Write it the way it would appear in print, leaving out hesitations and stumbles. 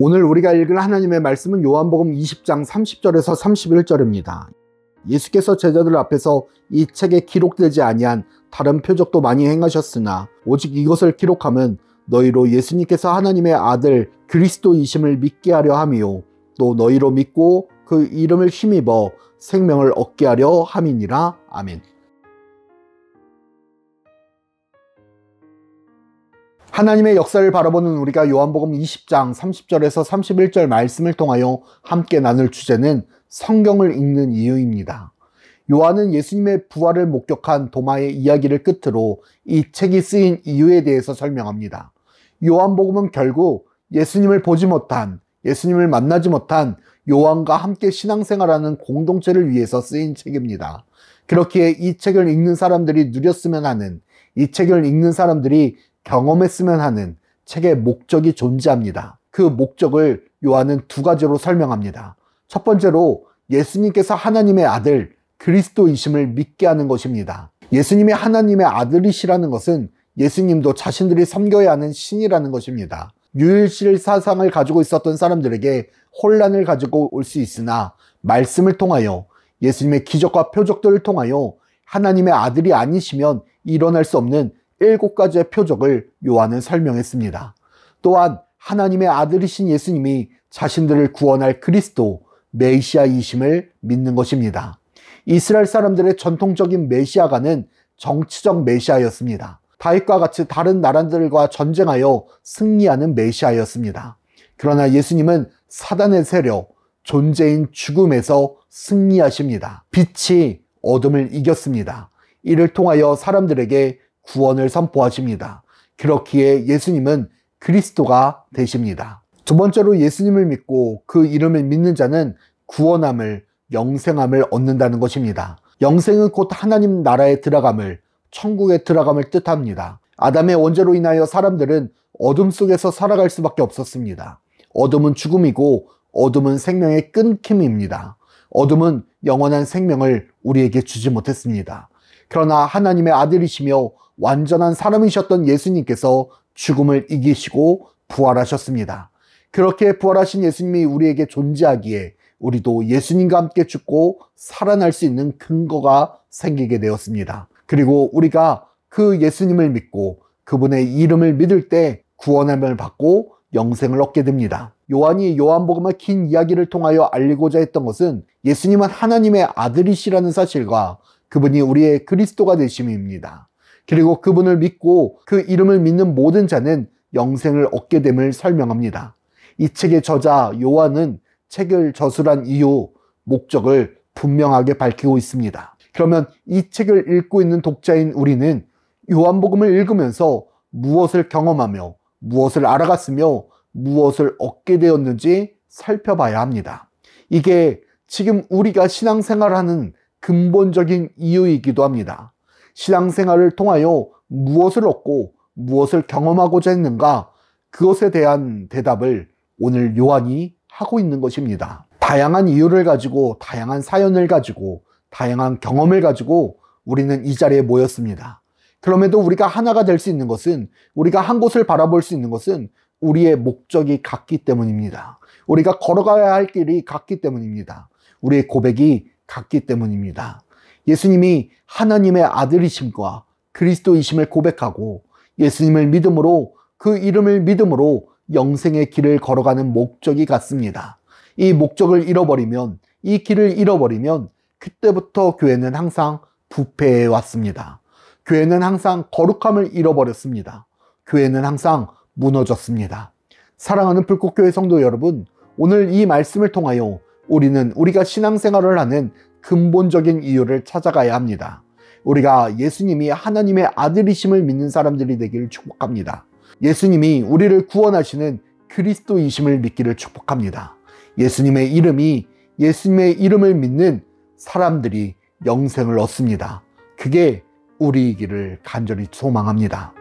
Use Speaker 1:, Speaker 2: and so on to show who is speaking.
Speaker 1: 오늘 우리가 읽을 하나님의 말씀은 요한복음 20장 30절에서 31절입니다. 예수께서 제자들 앞에서 이 책에 기록되지 아니한 다른 표적도 많이 행하셨으나 오직 이것을 기록함은 너희로 예수님께서 하나님의 아들 그리스도이심을 믿게 하려 함이요 또 너희로 믿고 그 이름을 힘입어 생명을 얻게 하려 함이니라. 아멘. 하나님의 역사를 바라보는 우리가 요한복음 20장 30절에서 31절 말씀을 통하여 함께 나눌 주제는 성경을 읽는 이유입니다. 요한은 예수님의 부활을 목격한 도마의 이야기를 끝으로 이 책이 쓰인 이유에 대해서 설명합니다. 요한복음은 결국 예수님을 보지 못한, 예수님을 만나지 못한 요한과 함께 신앙생활하는 공동체를 위해서 쓰인 책입니다. 그렇기에 이 책을 읽는 사람들이 누렸으면 하는, 이 책을 읽는 사람들이 경험했으면 하는 책의 목적이 존재합니다. 그 목적을 요한은 두 가지로 설명합니다. 첫 번째로 예수님께서 하나님의 아들 그리스도이심을 믿게 하는 것입니다. 예수님이 하나님의 아들이시라는 것은 예수님도 자신들이 섬겨야 하는 신이라는 것입니다. 유일실 사상을 가지고 있었던 사람들에게 혼란을 가지고 올 수 있으나 말씀을 통하여 예수님의 기적과 표적들을 통하여 하나님의 아들이 아니시면 일어날 수 없는 7가지의 표적을 요한은 설명했습니다. 또한 하나님의 아들이신 예수님이 자신들을 구원할 그리스도, 메시아이심을 믿는 것입니다. 이스라엘 사람들의 전통적인 메시아가는 정치적 메시아였습니다. 다윗과 같이 다른 나라들과 전쟁하여 승리하는 메시아였습니다. 그러나 예수님은 사단의 세력, 존재인 죽음에서 승리하십니다. 빛이 어둠을 이겼습니다. 이를 통하여 사람들에게 구원을 선포하십니다. 그렇기에 예수님은 그리스도가 되십니다. 두 번째로 예수님을 믿고 그 이름을 믿는 자는 구원함을, 영생함을 얻는다는 것입니다. 영생은 곧 하나님 나라에 들어감을, 천국에 들어감을 뜻합니다. 아담의 원죄로 인하여 사람들은 어둠 속에서 살아갈 수밖에 없었습니다. 어둠은 죽음이고 어둠은 생명의 끊김입니다. 어둠은 영원한 생명을 우리에게 주지 못했습니다. 그러나 하나님의 아들이시며 완전한 사람이셨던 예수님께서 죽음을 이기시고 부활하셨습니다. 그렇게 부활하신 예수님이 우리에게 존재하기에 우리도 예수님과 함께 죽고 살아날 수 있는 근거가 생기게 되었습니다. 그리고 우리가 그 예수님을 믿고 그분의 이름을 믿을 때 구원함을 받고 영생을 얻게 됩니다. 요한이 요한복음의 긴 이야기를 통하여 알리고자 했던 것은 예수님은 하나님의 아들이시라는 사실과 그분이 우리의 그리스도가 되심입니다. 그리고 그분을 믿고 그 이름을 믿는 모든 자는 영생을 얻게 됨을 설명합니다. 이 책의 저자 요한은 책을 저술한 이유, 목적을 분명하게 밝히고 있습니다. 그러면 이 책을 읽고 있는 독자인 우리는 요한복음을 읽으면서 무엇을 경험하며 무엇을 알아갔으며 무엇을 얻게 되었는지 살펴봐야 합니다. 이게 지금 우리가 신앙생활하는 근본적인 이유이기도 합니다. 신앙생활을 통하여 무엇을 얻고 무엇을 경험하고자 했는가, 그것에 대한 대답을 오늘 요한이 하고 있는 것입니다. 다양한 이유를 가지고, 다양한 사연을 가지고, 다양한 경험을 가지고 우리는 이 자리에 모였습니다. 그럼에도 우리가 하나가 될 수 있는 것은, 우리가 한 곳을 바라볼 수 있는 것은 우리의 목적이 같기 때문입니다. 우리가 걸어가야 할 길이 같기 때문입니다. 우리의 고백이 같기 때문입니다. 예수님이 하나님의 아들이심과 그리스도이심을 고백하고 예수님을 믿음으로, 그 이름을 믿음으로 영생의 길을 걸어가는 목적이 같습니다. 이 목적을 잃어버리면, 이 길을 잃어버리면 그때부터 교회는 항상 부패해 왔습니다. 교회는 항상 거룩함을 잃어버렸습니다. 교회는 항상 무너졌습니다. 사랑하는 불꽃교회 성도 여러분, 오늘 이 말씀을 통하여 우리는 우리가 신앙생활을 하는 근본적인 이유를 찾아가야 합니다. 우리가 예수님이 하나님의 아들이심을 믿는 사람들이 되기를 축복합니다. 예수님이 우리를 구원하시는 그리스도이심을 믿기를 축복합니다. 예수님의 이름을 믿는 사람들이 영생을 얻습니다. 그게 우리이기를 간절히 소망합니다.